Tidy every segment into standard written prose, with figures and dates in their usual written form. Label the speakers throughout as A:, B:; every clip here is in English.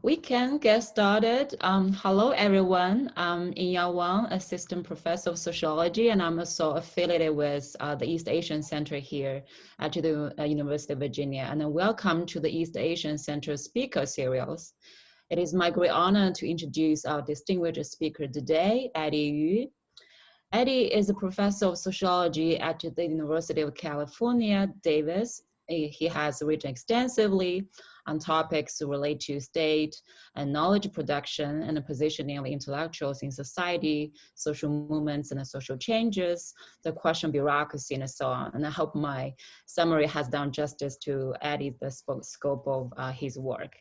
A: We can get started. Hello, everyone. I'm Inya Wang, Assistant Professor of Sociology, and I'm also affiliated with the East Asian Center here at the University of Virginia. And welcome to the East Asian Center Speaker Series. It is my great honor to introduce our distinguished speaker today, Eddy Yu. Eddy is a professor of sociology at the University of California, Davis. He has written extensively on topics related to state and knowledge production and the positioning of intellectuals in society, social movements and social changes, the question of bureaucracy and so on. And I hope my summary has done justice to Eddy's scope of his work.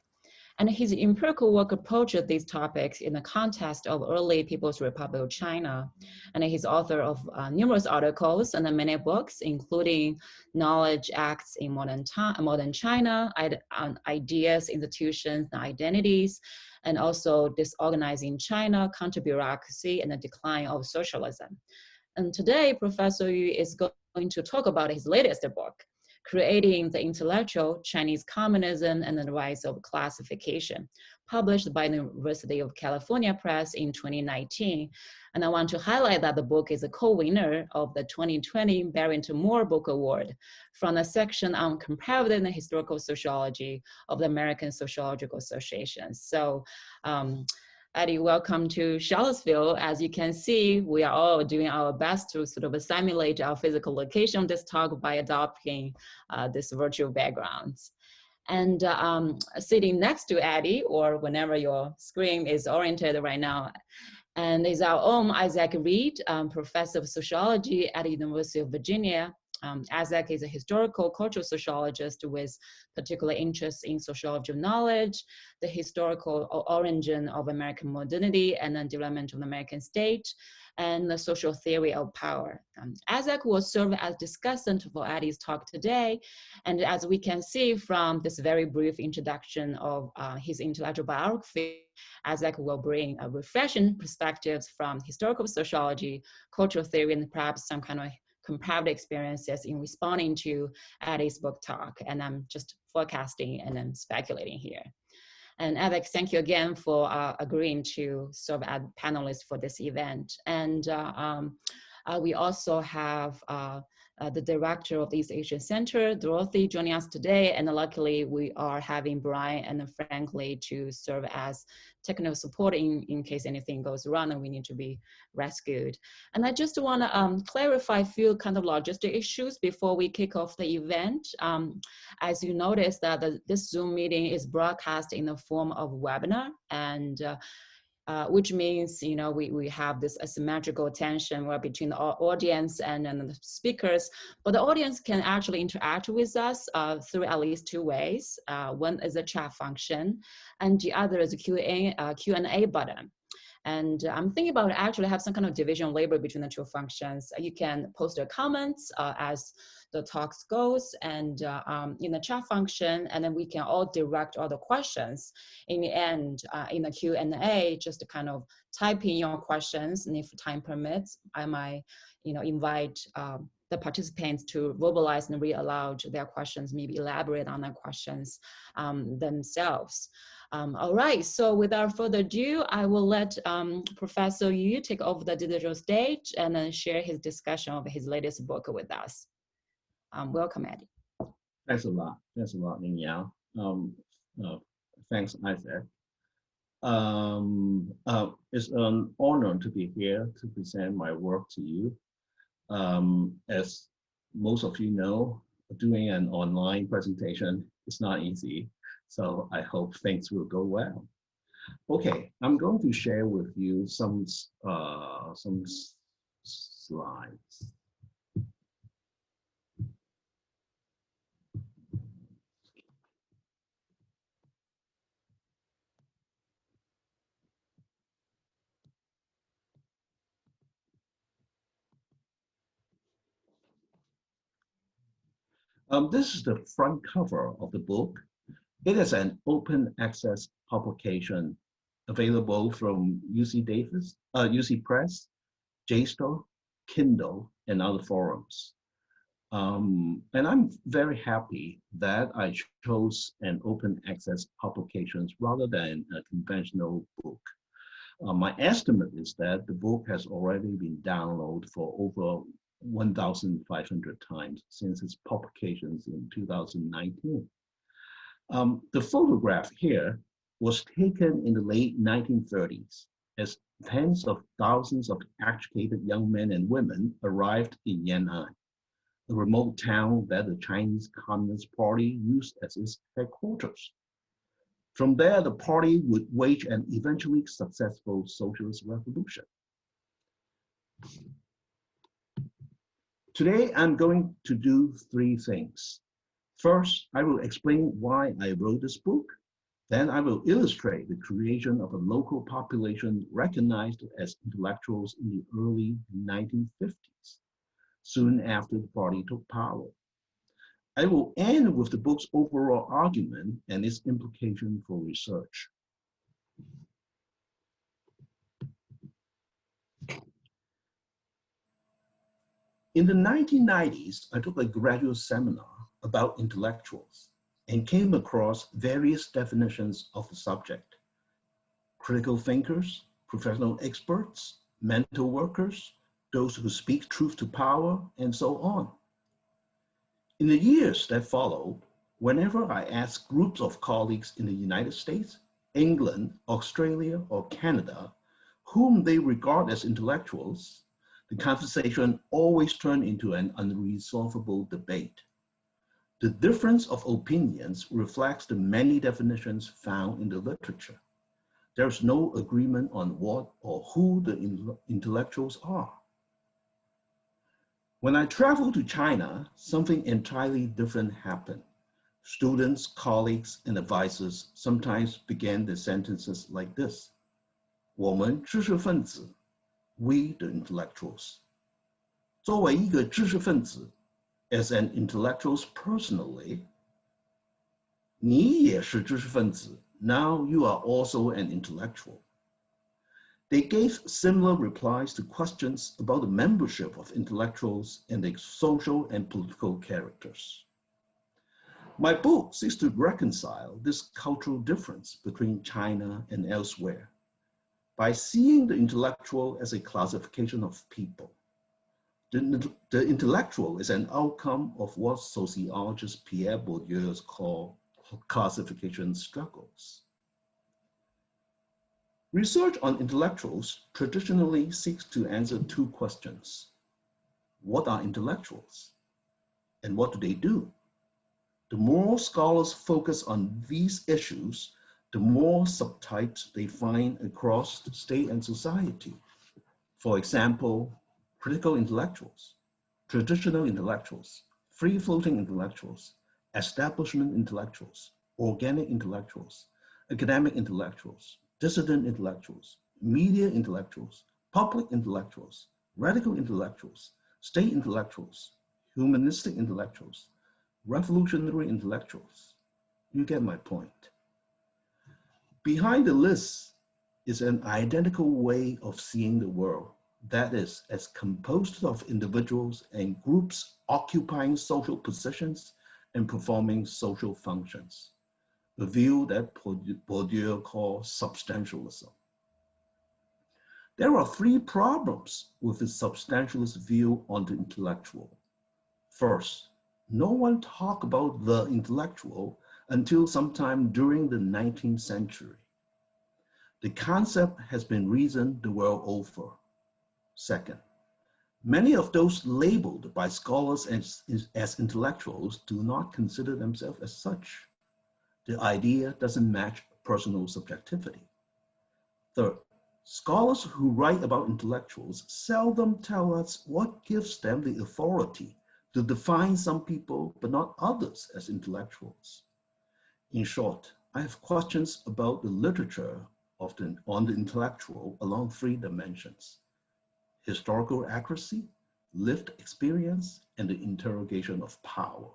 A: And his empirical work approaches these topics in the context of early People's Republic of China. And he's author of numerous articles and many books, including Knowledge Acts in Modern China, Ideas, Institutions, and Identities, and also Disorganizing China, Counter-Bureaucracy, and the Decline of Socialism. And today, Professor Yu is going to talk about his latest book, Creating the Intellectual, Chinese Communism and the Rise of Classification, published by the University of California Press in 2019. And I want to highlight that the book is a co-winner of the 2020 Barrington Moore Book Award from the section on Comparative and Historical Sociology of the American Sociological Association. So, Eddy, welcome to Charlottesville. As you can see, we are all doing our best to sort of simulate our physical location of this talk by adopting this virtual backgrounds. And sitting next to Eddy, or whenever your screen is oriented right now, and is our own Isaac Reed, Professor of Sociology at the University of Virginia. Isaac is a historical cultural sociologist with particular interest in sociology of knowledge, the historical origin of American modernity and the development of the American state, and the social theory of power. Isaac will serve as discussant for Eddy's talk today. And as we can see from this very brief introduction of his intellectual biography, Isaac will bring refreshing perspectives from historical sociology, cultural theory, and perhaps some kind of comparative experiences in responding to Eddy's book talk. And I'm just forecasting and then speculating here. And Isaac, thank you again for agreeing to serve as panelist for this event. And we also have the director of the East Asian Center, Dorothy, joining us today. And luckily, we are having Brian and Frankly to serve as technical support in case anything goes wrong and we need to be rescued. And I just want to clarify a few kind of logistic issues before we kick off the event. As you notice that this Zoom meeting is broadcast in the form of webinar, and which means, you know, we have this asymmetrical tension between the audience and the speakers, but the audience can actually interact with us through at least two ways. One is a chat function, and the other is a Q&A button. And I'm thinking about actually have some kind of division of labor between the two functions. You can post your comments as the talks goes and in the chat function, and then we can all direct all the questions in the end in the Q&A, just to kind of type in your questions, and if time permits, I might, you know, invite the participants to verbalize and read aloud their questions, maybe elaborate on their questions themselves. All right, so without further ado, I will let Professor Yu take over the digital stage and then share his discussion of his latest book with us. Welcome, Eddy.
B: Thanks a lot, Ning Yang. Thanks, Isaac. It's an honor to be here to present my work to you. As most of you know, doing an online presentation is not easy. So I hope things will go well. Okay, I'm going to share with you some slides. This is the front cover of the book. It is an open access publication available from UC Davis, UC Press, JSTOR, Kindle, and other forums. And I'm very happy that I chose an open access publications rather than a conventional book. My estimate is that the book has already been downloaded for over 1,500 times since its publications in 2019. The photograph here was taken in the late 1930s as tens of thousands of educated young men and women arrived in Yan'an, a remote town that the Chinese Communist Party used as its headquarters. From there, the party would wage an eventually successful socialist revolution. Today, I'm going to do three things. First, I will explain why I wrote this book. Then I will illustrate the creation of a local population recognized as intellectuals in the early 1950s, soon after the party took power. I will end with the book's overall argument and its implication for research. In the 1990s, I took a graduate seminar about intellectuals and came across various definitions of the subject: critical thinkers, professional experts, mental workers, those who speak truth to power, and so on. In the years that followed, whenever I asked groups of colleagues in the United States, England, Australia, or Canada, whom they regard as intellectuals, the conversation always turned into an unresolvable debate. The difference of opinions reflects the many definitions found in the literature. There is no agreement on what or who the intellectuals are. When I traveled to China, something entirely different happened. Students, colleagues, and advisors sometimes began their sentences like this: 我们知识分子 we the intellectuals. 作为一个知识分子 as an intellectuals personally, 你也是知识分子 now you are also an intellectual. They gave similar replies to questions about the membership of intellectuals and their social and political characters. My book seeks to reconcile this cultural difference between China and elsewhere by seeing the intellectual as a classification of people. The intellectual is an outcome of what sociologist Pierre Bourdieu calls classification struggles. Research on intellectuals traditionally seeks to answer two questions. What are intellectuals? And what do they do? The more scholars focus on these issues, the more subtypes they find across the state and society. For example, critical intellectuals, traditional intellectuals, free-floating intellectuals, establishment intellectuals, organic intellectuals, academic intellectuals, dissident intellectuals, media intellectuals, public intellectuals, radical intellectuals, state intellectuals, humanistic intellectuals, revolutionary intellectuals. You get my point. Behind the list is an identical way of seeing the world that is as composed of individuals and groups occupying social positions and performing social functions, a view that Bourdieu calls substantialism. There are three problems with the substantialist view on the intellectual. First, no one talked about the intellectual until sometime during the 19th century. The concept has been reasoned the world over. Second, many of those labeled by scholars as intellectuals do not consider themselves as such. The idea doesn't match personal subjectivity. Third, scholars who write about intellectuals seldom tell us what gives them the authority to define some people but not others as intellectuals. In short, I have questions about the literature on the intellectual along three dimensions: historical accuracy, lived experience, and the interrogation of power.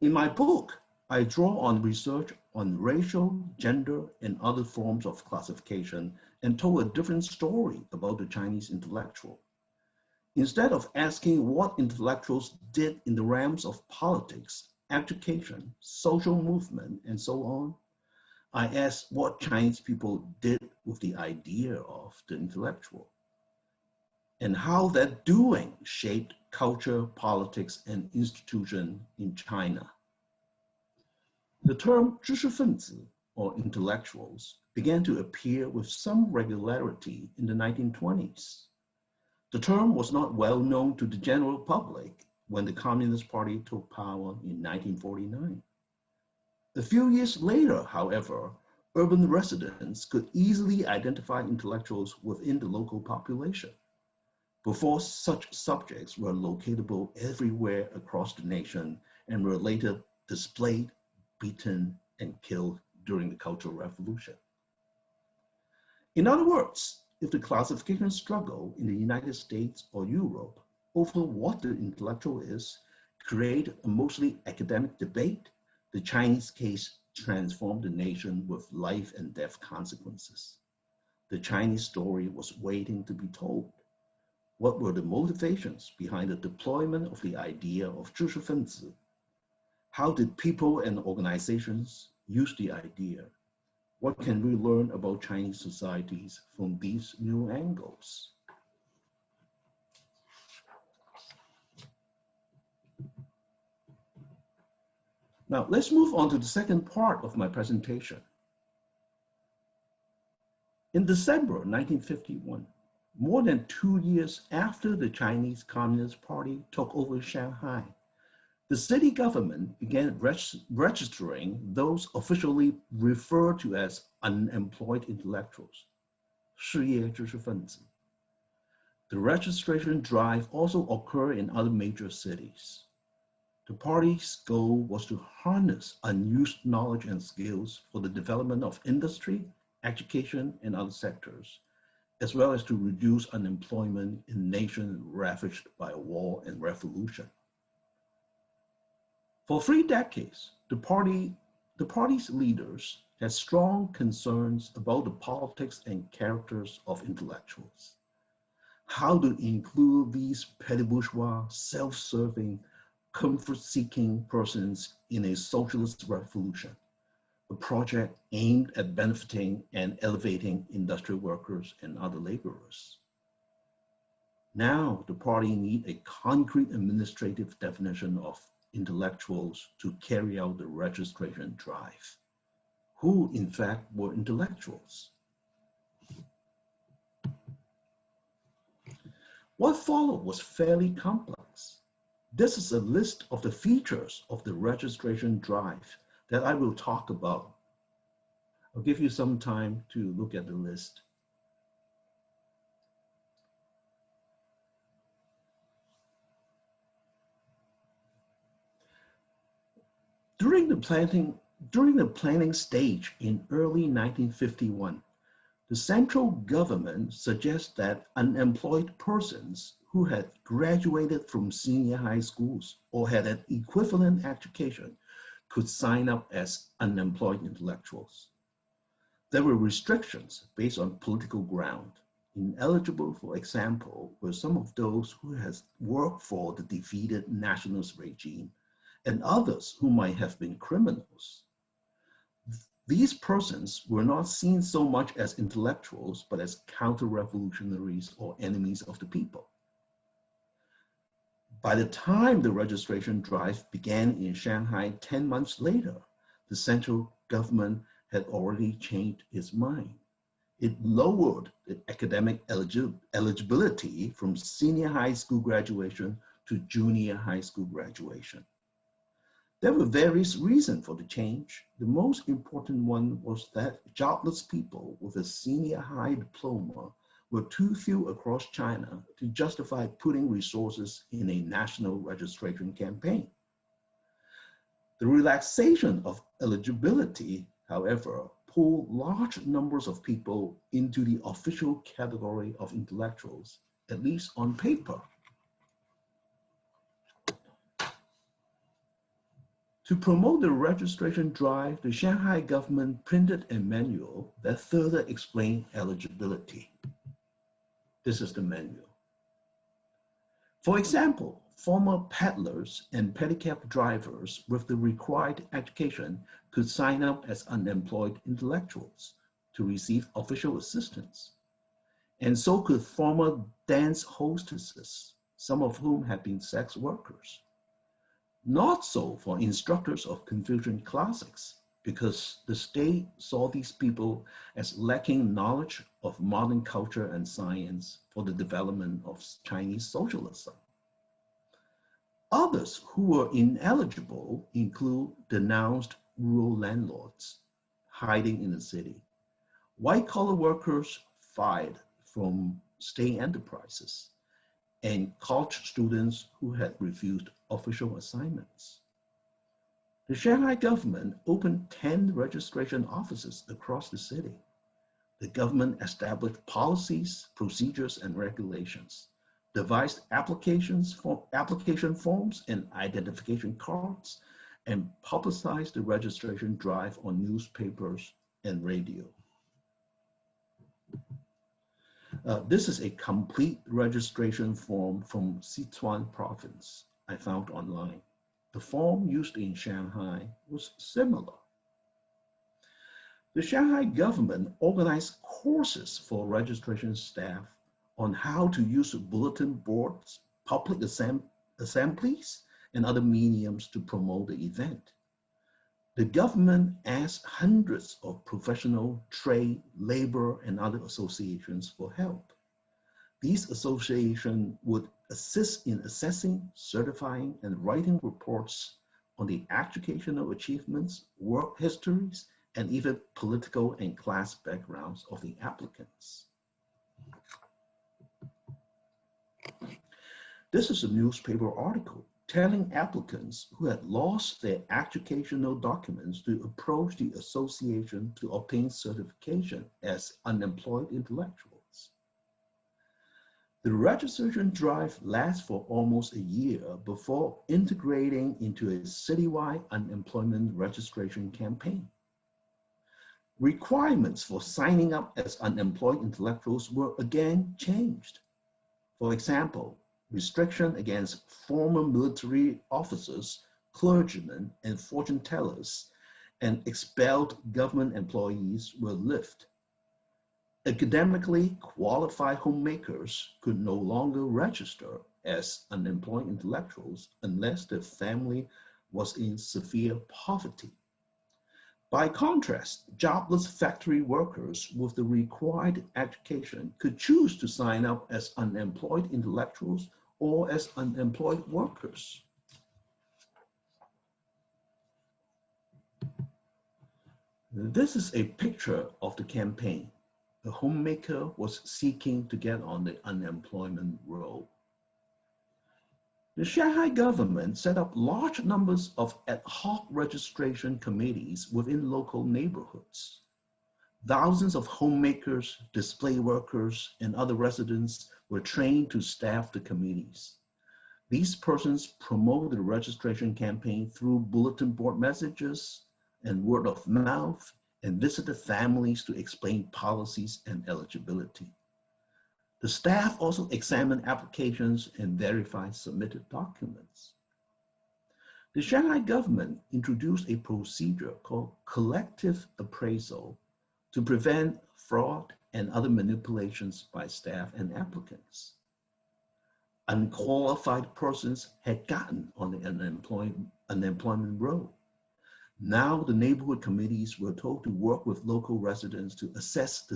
B: In my book, I draw on research on racial, gender, and other forms of classification and told a different story about the Chinese intellectual. Instead of asking what intellectuals did in the realms of politics, education, social movement, and so on, I asked what Chinese people did with the idea of the intellectual and how that doing shaped culture, politics, and institution in China. The term 知识分子 or intellectuals began to appear with some regularity in the 1920s. The term was not well known to the general public when the Communist Party took power in 1949. A few years later, however, urban residents could easily identify intellectuals within the local population. Before such subjects were locatable everywhere across the nation and were later displayed, beaten, and killed during the Cultural Revolution. In other words, if the classification struggle in the United States or Europe over what the intellectual is create a mostly academic debate, the Chinese case transformed the nation with life and death consequences. The Chinese story was waiting to be told. What were the motivations behind the deployment of the idea of 知识分子? How did people and organizations use the idea? What can we learn about Chinese societies from these new angles? Now, let's move on to the second part of my presentation. In December 1951, more than 2 years after the Chinese Communist Party took over Shanghai, the city government began registering those officially referred to as unemployed intellectuals, 失业知识分子. The registration drive also occurred in other major cities. The party's goal was to harness unused knowledge and skills for the development of industry, education, and other sectors, as well as to reduce unemployment in nations ravaged by war and revolution. For 3 decades, the party's leaders had strong concerns about the politics and characters of intellectuals. How to include these petty bourgeois, self-serving, comfort-seeking persons in a socialist revolution, a project aimed at benefiting and elevating industrial workers and other laborers. Now, the party needs a concrete administrative definition of intellectuals to carry out the registration drive. Who, in fact, were intellectuals? What followed was fairly complex. This is a list of the features of the registration drive that I will talk about. I'll give you some time to look at the list. During the planning stage in early 1951, the central government suggests that unemployed persons who had graduated from senior high schools or had an equivalent education could sign up as unemployed intellectuals. There were restrictions based on political ground. Ineligible, for example, were some of those who had worked for the defeated nationalist regime and others who might have been criminals. These persons were not seen so much as intellectuals, but as counter-revolutionaries or enemies of the people. By the time the registration drive began in Shanghai 10 months later, the central government had already changed its mind. It lowered the academic eligibility from senior high school graduation to junior high school graduation. There were various reasons for the change. The most important one was that jobless people with a senior high diploma were too few across China to justify putting resources in a national registration campaign. The relaxation of eligibility, however, pulled large numbers of people into the official category of intellectuals, at least on paper. To promote the registration drive, the Shanghai government printed a manual that further explained eligibility. This is the manual. For example, former peddlers and pedicab drivers with the required education could sign up as unemployed intellectuals to receive official assistance. And so could former dance hostesses, some of whom had been sex workers. Not so for instructors of Confucian classics, because the state saw these people as lacking knowledge of modern culture and science for the development of Chinese socialism. Others who were ineligible include denounced rural landlords hiding in the city, white-collar workers fired from state enterprises, and college students who had refused official assignments. The Shanghai government opened 10 registration offices across the city. The government established policies, procedures, and regulations, devised application forms and identification cards, and publicized the registration drive on newspapers and radio. This is a complete registration form from Sichuan province I found online. The form used in Shanghai was similar. The Shanghai government organized courses for registration staff on how to use bulletin boards, public assemblies, and other mediums to promote the event. The government asked hundreds of professional, trade, labor, and other associations for help. These associations would assist in assessing, certifying, and writing reports on the educational achievements, work histories, and even political and class backgrounds of the applicants. This is a newspaper article telling applicants who had lost their educational documents to approach the association to obtain certification as unemployed intellectuals. The registration drive lasts for almost a year before integrating into a citywide unemployment registration campaign. Requirements for signing up as unemployed intellectuals were again changed. For example, restriction against former military officers, clergymen, and fortune tellers, and expelled government employees were lifted. Academically qualified homemakers could no longer register as unemployed intellectuals unless their family was in severe poverty. By contrast, jobless factory workers with the required education could choose to sign up as unemployed intellectuals or as unemployed workers. This is a picture of the campaign. The homemaker was seeking to get on the unemployment roll. The Shanghai government set up large numbers of ad hoc registration committees within local neighborhoods. Thousands of homemakers, display workers, and other residents were trained to staff the committees. These persons promoted the registration campaign through bulletin board messages and word of mouth, and visited families to explain policies and eligibility. The staff also examined applications and verified submitted documents. The Shanghai government introduced a procedure called collective appraisal to prevent fraud and other manipulations by staff and applicants. Unqualified persons had gotten on the unemployment roll. Now the neighborhood committees were told to work with local residents to assess the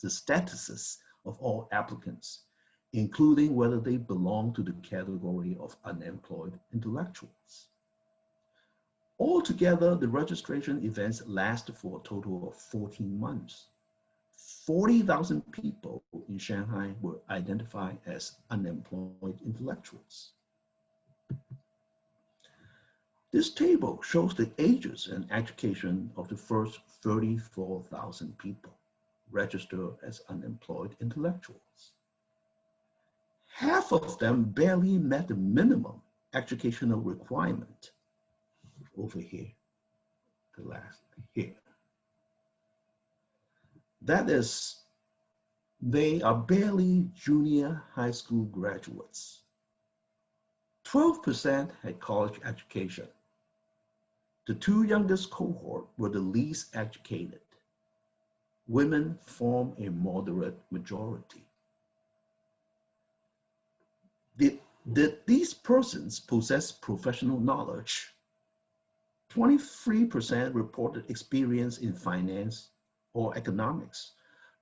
B: statuses of all applicants, including whether they belong to the category of unemployed intellectuals. Altogether, the registration events lasted for a total of 14 months. 40,000 people in Shanghai were identified as unemployed intellectuals. This table shows the ages and education of the first 34,000 people registered as unemployed intellectuals. Half of them barely met the minimum educational requirement. Over here, the last here. That is, they are barely junior high school graduates.
C: 12% had college education. The two youngest cohort were the least educated. Women form a moderate majority. Did these persons possess professional knowledge? 23% reported experience in finance or economics,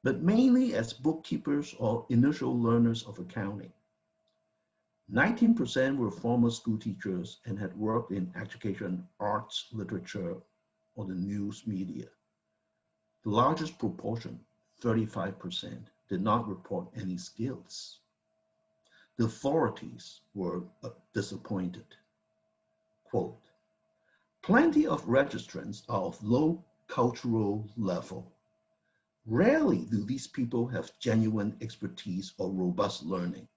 C: but mainly as bookkeepers or initial learners of accounting. 19% were former school teachers and had worked in education, arts, literature, or the news media. The largest proportion, 35%, did not report any skills. The authorities were disappointed. Quote, plenty of registrants are of low cultural level. Rarely do these people have genuine expertise or robust learning.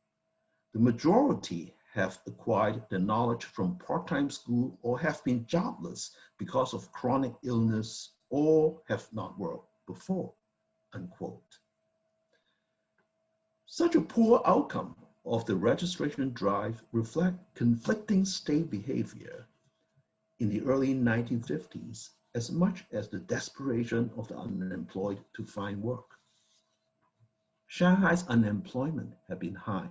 C: The majority have acquired their knowledge from part-time school or have been jobless because of chronic illness or have not worked before, unquote. Such a poor outcome of the registration drive reflect conflicting state behavior in the early 1950s as much as the desperation of the unemployed to find work. Shanghai's unemployment had been high.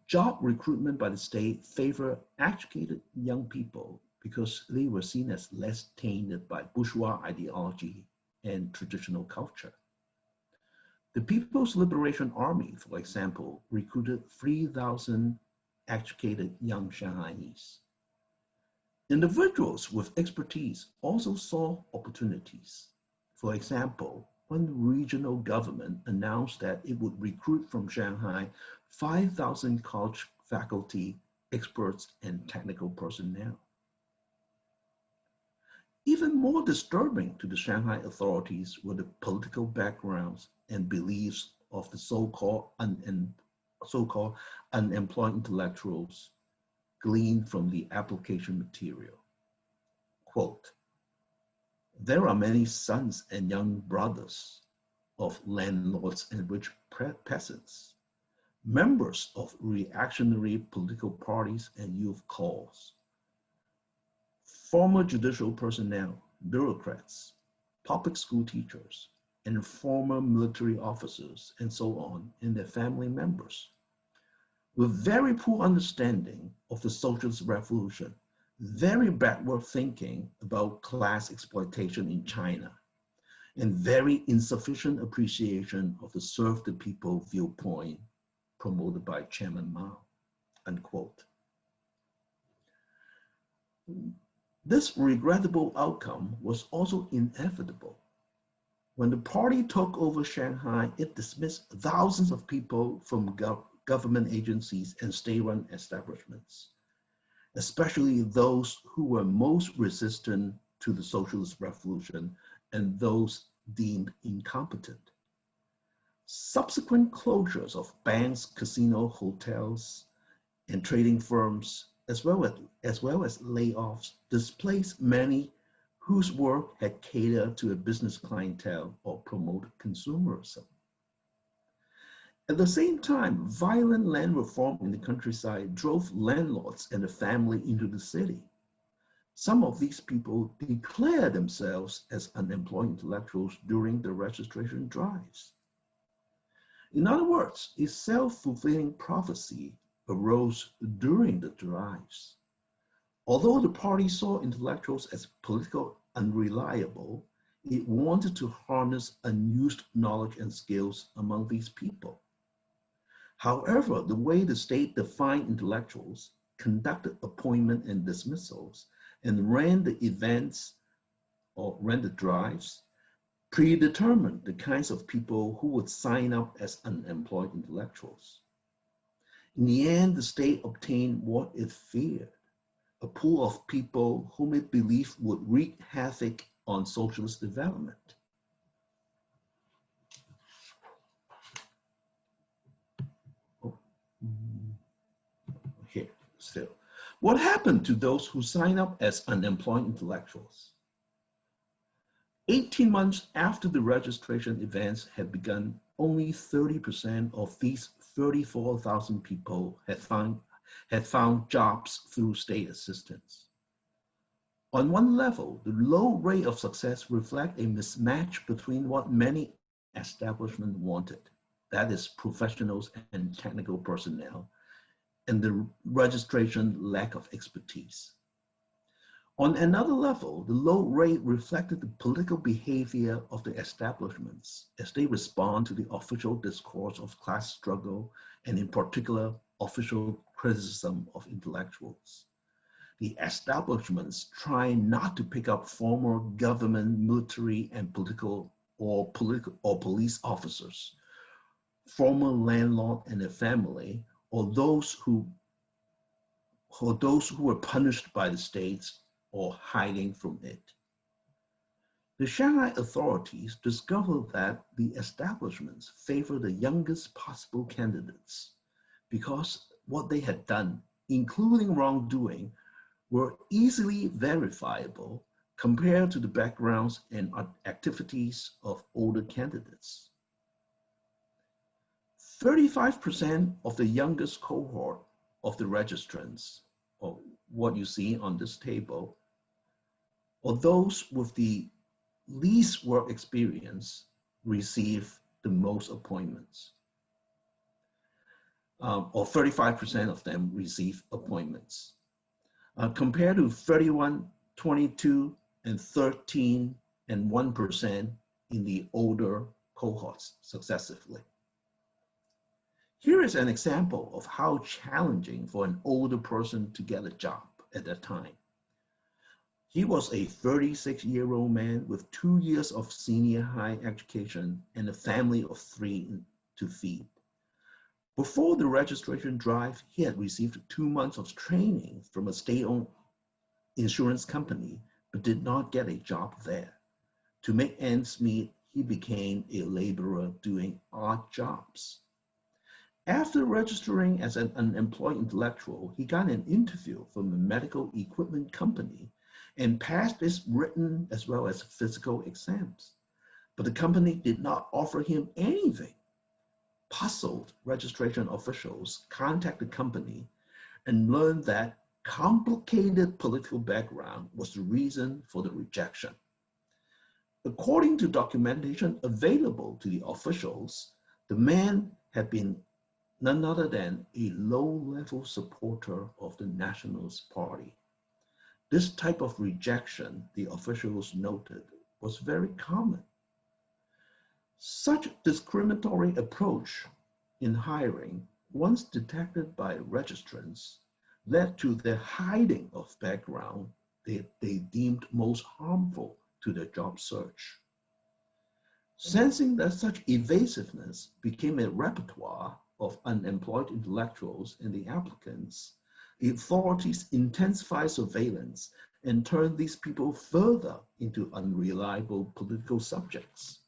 C: Job recruitment by the state favored educated young people because they were seen as less tainted by bourgeois ideology and traditional culture. The People's Liberation Army, for example, recruited 3,000 educated young Shanghainese. Individuals with expertise also saw opportunities. For example, when the regional government announced that it would recruit from Shanghai 5,000 college faculty, experts, and technical personnel. Even more disturbing to the Shanghai authorities were the political backgrounds and beliefs of the so-called unemployed intellectuals gleaned from the application material. Quote, there are many sons and young brothers of landlords and rich peasants, members of reactionary political parties and youth corps, former judicial personnel, bureaucrats, public school teachers, and former military officers, and so on, and their family members. With very poor understanding of the socialist revolution, very backward thinking about class exploitation in China, and very insufficient appreciation of the serve the people viewpoint promoted by Chairman Mao, unquote. This regrettable outcome was also inevitable. When the party took over Shanghai, it dismissed thousands of people from government agencies and state-run establishments, especially those who were most resistant to the socialist revolution and those deemed incompetent. Subsequent closures of banks, casinos, hotels, and trading firms, as well as layoffs, displaced many whose work had catered to a business clientele or promoted consumerism. At the same time, violent land reform in the countryside drove landlords and the family into the city. Some of these people declared themselves as unemployed intellectuals during the registration drives. In other words, a self-fulfilling prophecy arose during the drives. Although the party saw intellectuals as political unreliable, it wanted to harness unused knowledge and skills among these people. However, the way the state defined intellectuals, conducted appointment and dismissals, and ran the events or ran the drives, predetermined the kinds of people who would sign up as unemployed intellectuals. In the end, the state obtained what it feared, a pool of people whom it believed would wreak havoc on socialist development. Here, still. What happened to those who signed up as unemployed intellectuals? 18 months after the registration events had begun, only 30% of these 34,000 people had found jobs through state assistance. On one level, the low rate of success reflects a mismatch between what many establishments wanted, that is, professionals and technical personnel, and the registration lack of expertise. On another level, the low rate reflected the political behavior of the establishments as they respond to the official discourse of class struggle and, in particular, official criticism of intellectuals. The establishments try not to pick up former government, military, and political or police officers, former landlord and their family, or those who were punished by the states or hiding from it. The Shanghai authorities discovered that the establishments favor the youngest possible candidates because what they had done, including wrongdoing, were easily verifiable compared to the backgrounds and activities of older candidates. 35% of the youngest cohort of the registrants, or what you see on this table, or those with the least work experience, receive the most appointments. Or 35% of them receive appointments. Compared to 31, 22, and 13, and 1% in the older cohorts successively. Here is an example of how challenging for an older person to get a job at that time. He was a 36-year-old man with 2 years of senior high education and a family of 3 to feed. Before the registration drive, he had received 2 months of training from a state-owned insurance company, but did not get a job there. To make ends meet, he became a laborer doing odd jobs. After registering as an unemployed intellectual, he got an interview from a medical equipment company and passed his written as well as physical exams. But the company did not offer him anything. Puzzled registration officials contacted the company and learned that complicated political background was the reason for the rejection. According to documentation available to the officials, the man had been none other than a low-level supporter of the Nationalist Party. This type of rejection, the officials noted, was very common. Such discriminatory approach in hiring, once detected by registrants, led to the hiding of background they deemed most harmful to their job search. Sensing that such evasiveness became a repertoire of unemployed intellectuals and the applicants, the authorities intensified surveillance and turned these people further into unreliable political subjects.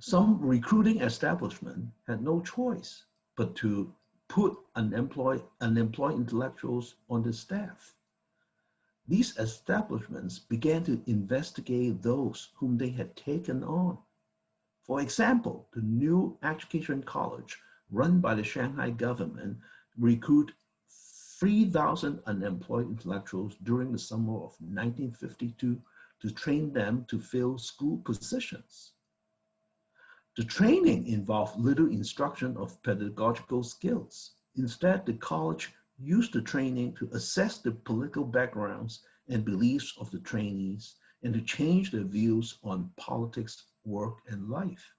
C: Some recruiting establishments had no choice but to put unemployed intellectuals on the staff. These establishments began to investigate those whom they had taken on. For example, the New Education College, run by the Shanghai government, recruited 3,000 unemployed intellectuals during the summer of 1952 to train them to fill school positions. The training involved little instruction of pedagogical skills. Instead, the college used the training to assess the political backgrounds and beliefs of the trainees and to change their views on politics, work, and life.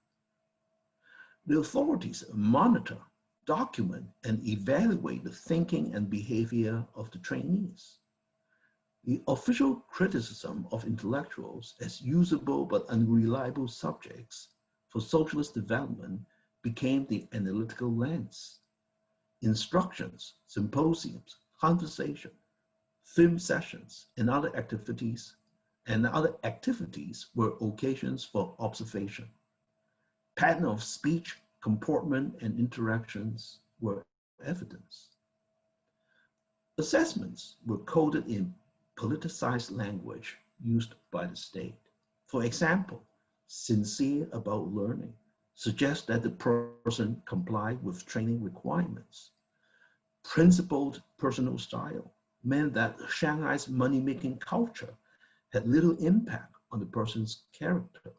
C: The authorities monitor, document, and evaluate the thinking and behavior of the trainees. The official criticism of intellectuals as usable but unreliable subjects for socialist development became the analytical lens. Instructions, symposiums, conversation, film sessions, and other activities were occasions for observation. Pattern of speech, comportment, and interactions were evidence. Assessments were coded in politicized language used by the state. For example, sincere about learning, suggests that the person complied with training requirements. Principled personal style meant that Shanghai's money-making culture had little impact on the person's character.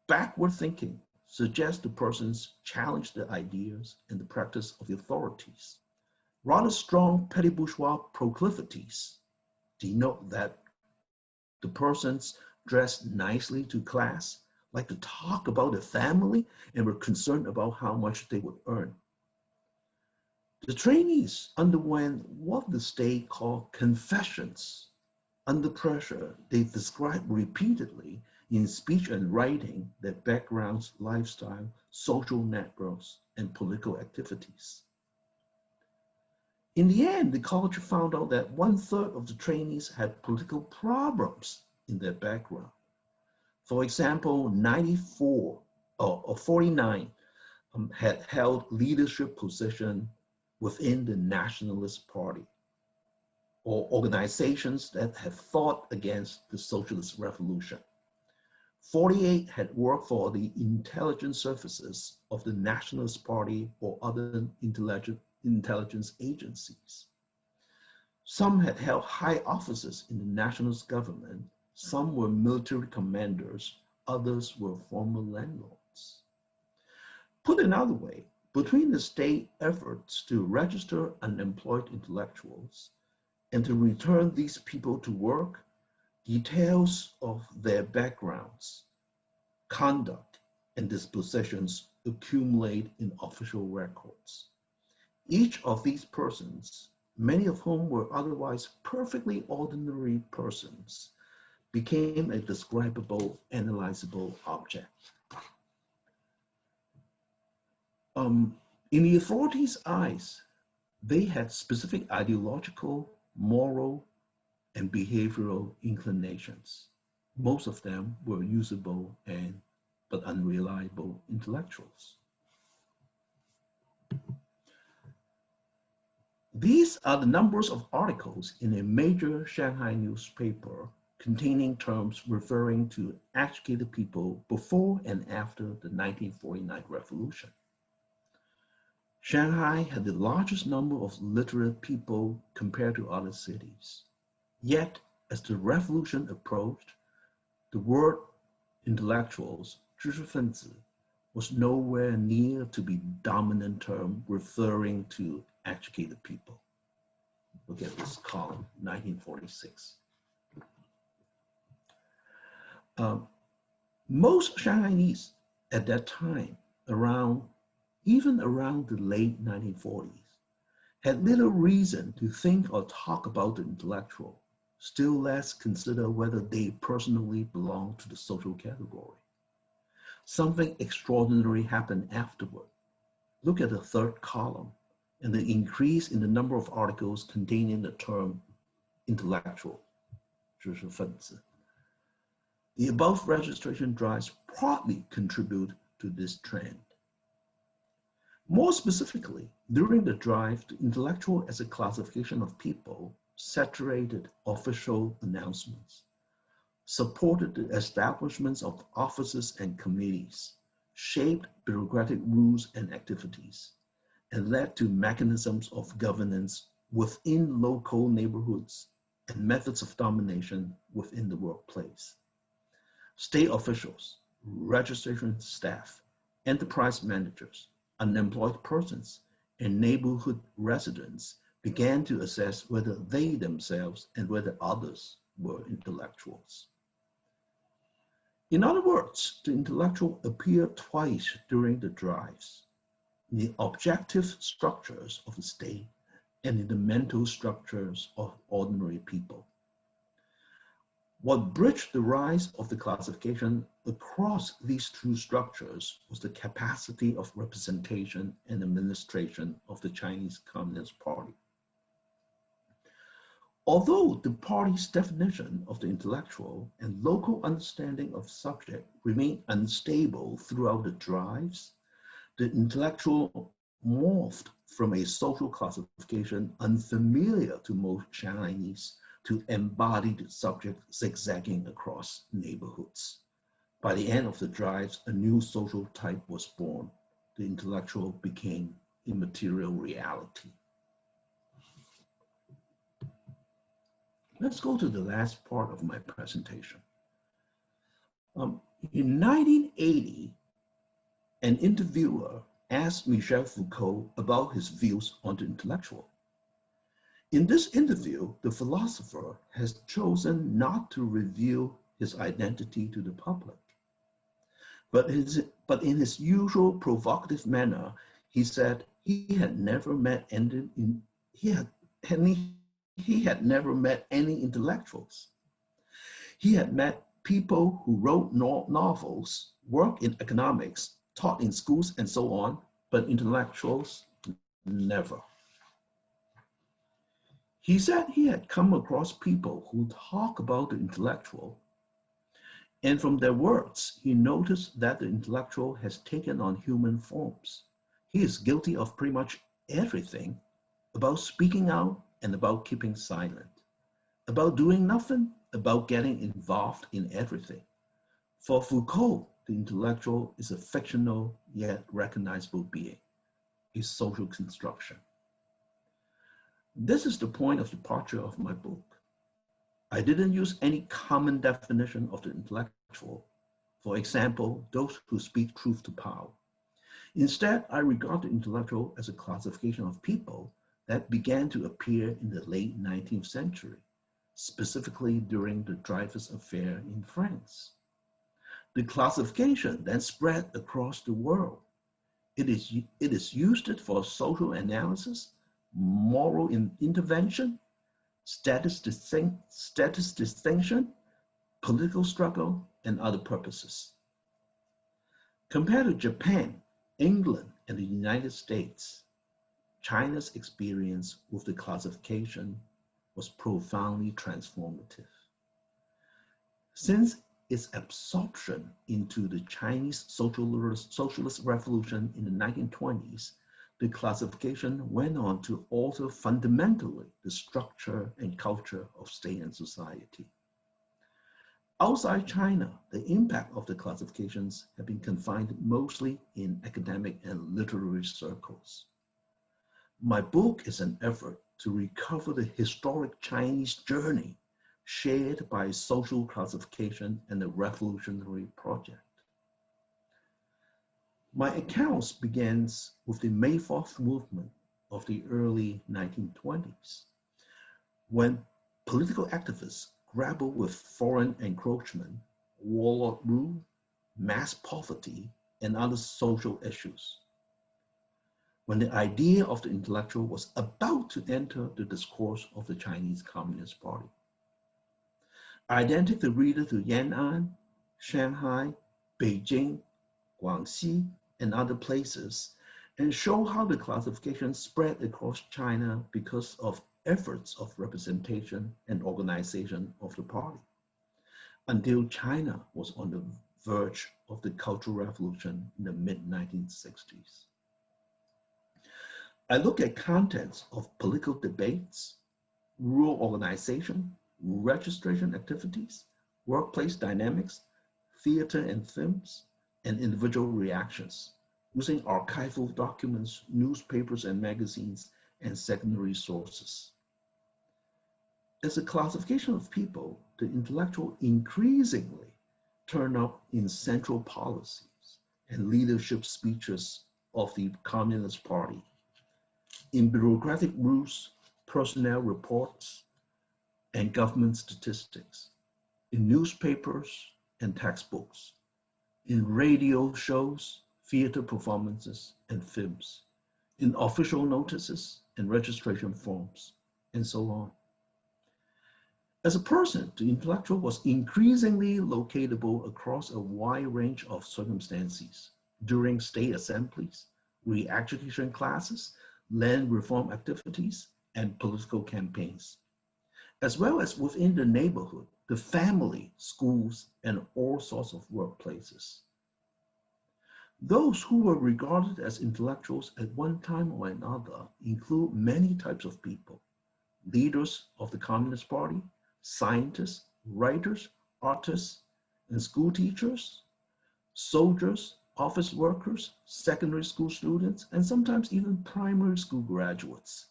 C: Backward thinking suggests the persons challenge the ideas and the practice of the authorities. Rather strong petty bourgeois proclivities denote that the persons dressed nicely to class, like to talk about their family, and were concerned about how much they would earn. The trainees underwent what the state called confessions. Under pressure, they described repeatedly in speech and writing their backgrounds, lifestyle, social networks, and political activities. In the end, the college found out that 1/3 of the trainees had political problems in their background. For example, 94 or 49 had held leadership position within the Nationalist Party or organizations that had fought against the Socialist Revolution. 48 had worked for the intelligence services of the Nationalist Party or other intelligence agencies. Some had held high offices in the nationalist government. Some were military commanders. Others were former landlords. Put another way, between the state efforts to register unemployed intellectuals and to return these people to work, details of their backgrounds, conduct, and dispositions accumulate in official records. Each of these persons, many of whom were otherwise perfectly ordinary persons, became a describable, analyzable object. In the authorities' eyes, they had specific ideological, moral, and behavioral inclinations. Most of them were usable but unreliable intellectuals. These are the numbers of articles in a major Shanghai newspaper containing terms referring to educated people before and after the 1949 revolution. Shanghai had the largest number of literate people compared to other cities. Yet, as the revolution approached, the word intellectuals, 知识分子, was nowhere near to be dominant term referring to educated people. Look at this column, 1946. Most Shanghainese at that time, even around the late 1940s, had little reason to think or talk about the intellectual, still less consider whether they personally belonged to the social category. Something extraordinary happened afterward. Look at the third column and the increase in the number of articles containing the term intellectual, 知识分子. The above registration drives partly contribute to this trend. More specifically, during the drive, the intellectual as a classification of people saturated official announcements, supported the establishments of offices and committees, shaped bureaucratic rules and activities, and led to mechanisms of governance within local neighborhoods and methods of domination within the workplace. State officials, registration staff, enterprise managers, unemployed persons, and neighborhood residents began to assess whether they themselves and whether others were intellectuals. In other words, the intellectual appeared twice during the drives, in the objective structures of the state and in the mental structures of ordinary people. What bridged the rise of the classification across these two structures was the capacity of representation and administration of the Chinese Communist Party. Although the party's definition of the intellectual and local understanding of subject remained unstable throughout the drives, the intellectual morphed from a social classification unfamiliar to most Shanghainese to embodied subject zigzagging across neighborhoods. By the end of the drives, a new social type was born. The intellectual became immaterial reality. Let's go to the last part of my presentation. In 1980, an interviewer asked Michel Foucault about his views on the intellectual. In this interview, the philosopher has chosen not to reveal his identity to the public. But in his usual provocative manner, he said he had never met any intellectuals. He had met people who wrote novels, worked in economics, taught in schools, and so on, but intellectuals, never. He said he had come across people who talk about the intellectual, and from their words, he noticed that the intellectual has taken on human forms. He is guilty of pretty much everything, about speaking out and about keeping silent, about doing nothing, about getting involved in everything. For Foucault, the intellectual is a fictional yet recognizable being, a social construction. This is the point of departure of my book. I didn't use any common definition of the intellectual, for example, those who speak truth to power. Instead, I regard the intellectual as a classification of people that began to appear in the late 19th century, specifically during the Dreyfus Affair in France. The classification then spread across the world. It is used for social analysis, moral intervention, status distinction, political struggle, and other purposes. Compared to Japan, England, and the United States, China's experience with the classification was profoundly transformative. Since its absorption into the Chinese socialist revolution in the 1920s, the classification went on to alter fundamentally the structure and culture of state and society. Outside China, the impact of the classifications have been confined mostly in academic and literary circles. My book is an effort to recover the historic Chinese journey shared by social classification and the revolutionary project. My accounts begins with the May 4th movement of the early 1920s, when political activists grappled with foreign encroachment, warlord rule, mass poverty, and other social issues. When the idea of the intellectual was about to enter the discourse of the Chinese Communist Party. I then take the reader to Yan'an, Shanghai, Beijing, Guangxi, and other places, and show how the classification spread across China because of efforts of representation and organization of the party, until China was on the verge of the Cultural Revolution in the mid-1960s. I look at contents of political debates, rural organization, registration activities, workplace dynamics, theater and films, and individual reactions, using archival documents, newspapers and magazines, and secondary sources. As a classification of people, the intellectual increasingly turn up in central policies and leadership speeches of the Communist Party, in bureaucratic rules, personnel reports, and government statistics, in newspapers and textbooks, in radio shows, theater performances, and films, in official notices and registration forms, and so on. As a person, the intellectual was increasingly locatable across a wide range of circumstances during state assemblies, re-education classes, land reform activities, and political campaigns, as well as within the neighborhood, the family, schools, and all sorts of workplaces. Those who were regarded as intellectuals at one time or another include many types of people: leaders of the Communist Party, scientists, writers, artists, and school teachers, soldiers, office workers, secondary school students, and sometimes even primary school graduates,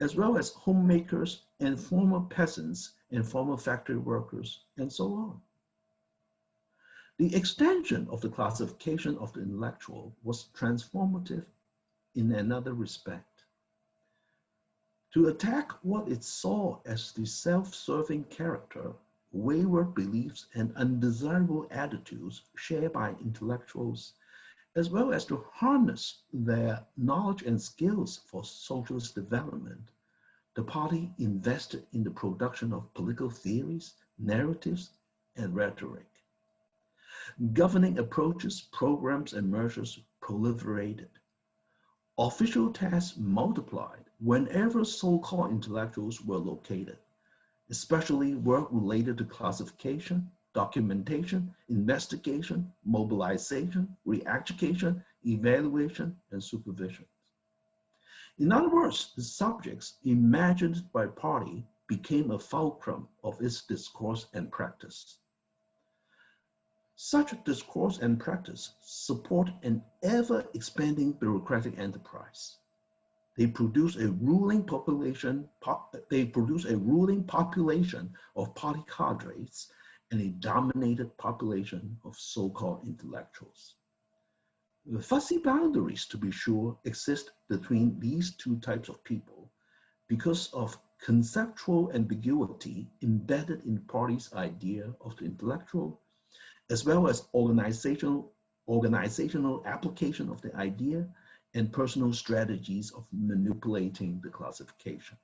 C: as well as homemakers and former peasants and former factory workers, and so on. The extension of the classification of the intellectual was transformative in another respect. To attack what it saw as the self-serving character, wayward beliefs, and undesirable attitudes shared by intellectuals, as well as to harness their knowledge and skills for socialist development, the party invested in the production of political theories, narratives, and rhetoric. Governing approaches, programs, and measures proliferated. Official tasks multiplied whenever so-called intellectuals were located, especially work related to classification, documentation, investigation, mobilization, re-education, evaluation, and supervision. In other words, the subjects imagined by party became a fulcrum of its discourse and practice. Such discourse and practice support an ever-expanding bureaucratic enterprise. They produce a ruling population of party cadres and a dominated population of so-called intellectuals. The fuzzy boundaries, to be sure, exist between these two types of people because of conceptual ambiguity embedded in the party's idea of the intellectual, as well as organizational application of the idea and personal strategies of manipulating the classification.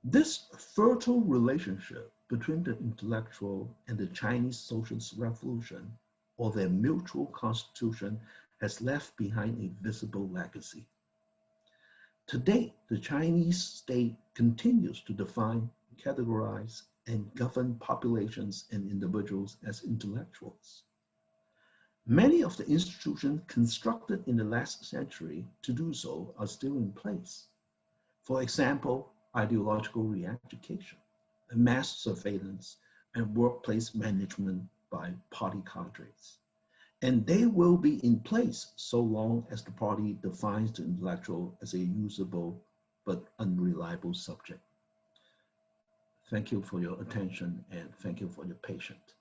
C: This fertile relationship between the intellectual and the Chinese Socialist Revolution, or their mutual constitution, has left behind a visible legacy. To date, the Chinese state continues to define, categorize, and govern populations and individuals as intellectuals. Many of the institutions constructed in the last century to do so are still in place. For example, ideological re-education, mass surveillance, and workplace management by party cadres. And they will be in place so long as the party defines the intellectual as a usable but unreliable subject. Thank you for your attention and thank you for your patience.